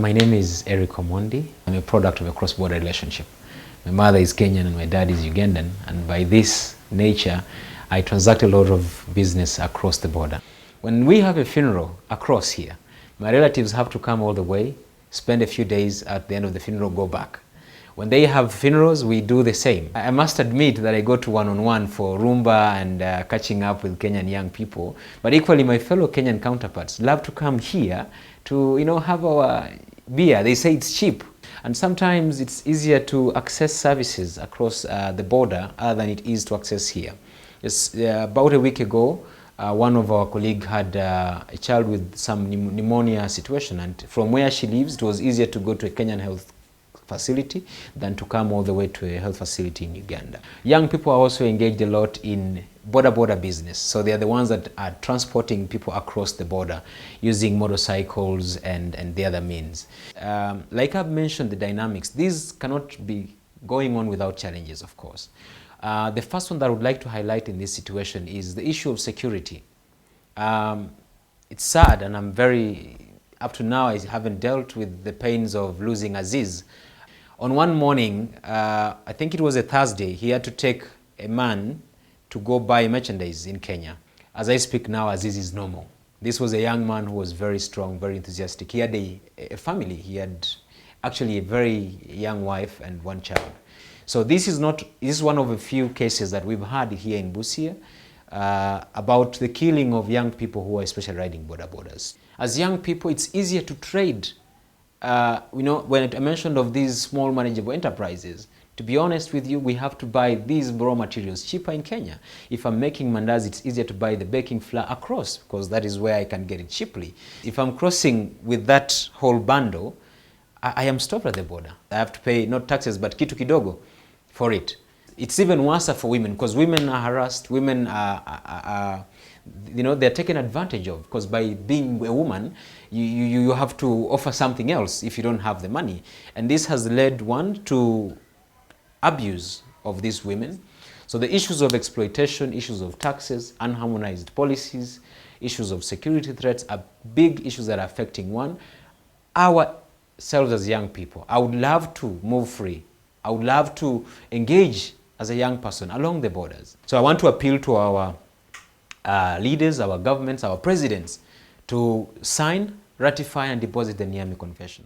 My name is Eric Omondi. I'm a product of a cross-border relationship. My mother is Kenyan and my dad is Ugandan, and by this nature, I transact a lot of business across the border. When we have a funeral across here, my relatives have to come all the way, spend a few days, at the end of the funeral, go back. When they have funerals, we do the same. I must admit that I go to one-on-one for Rumba and catching up with Kenyan young people, but equally my fellow Kenyan counterparts love to come here to have our beer. They say it's cheap, and sometimes it's easier to access services across the border other than it is to access here. About a week ago, one of our colleagues had a child with some pneumonia situation, and from where she lives, it was easier to go to a Kenyan health facility than to come all the way to a health facility in Uganda. Young people are also engaged a lot in border business, so they are the ones that are transporting people across the border using motorcycles and the other means. Like I've mentioned, the dynamics, these cannot be going on without challenges, of course. The first one that I would like to highlight in this situation is the issue of security. It's sad, and up to now I haven't dealt with the pains of losing Aziz. On one morning, I think it was a Thursday, he had to take a man to go buy merchandise in Kenya. As I speak now, Aziz is normal. This was a young man who was very strong, very enthusiastic. He had a family. He had actually a very young wife and one child. So this is one of a few cases that we've had here in Busia about the killing of young people who are especially riding borders. As young people, it's easier to trade. When I mentioned of these small manageable enterprises, to be honest with you, we have to buy these raw materials cheaper in Kenya. If I'm making mandazi, it's easier to buy the baking flour across, because that is where I can get it cheaply. If I'm crossing with that whole bundle, I am stopped at the border. I have to pay not taxes, but kitu kidogo for it. It's even worse for women, because women are harassed. Women they're taken advantage of, because by being a woman, you have to offer something else if you don't have the money. And this has led one to abuse of these women. So the issues of exploitation, issues of taxes, unharmonized policies, issues of security threats are big issues that are affecting ourselves as young people. I would love to move free. I would love to engage as a young person along the borders. So I want to appeal to our leaders, our governments, our presidents to sign, ratify, and deposit the Niamey Convention.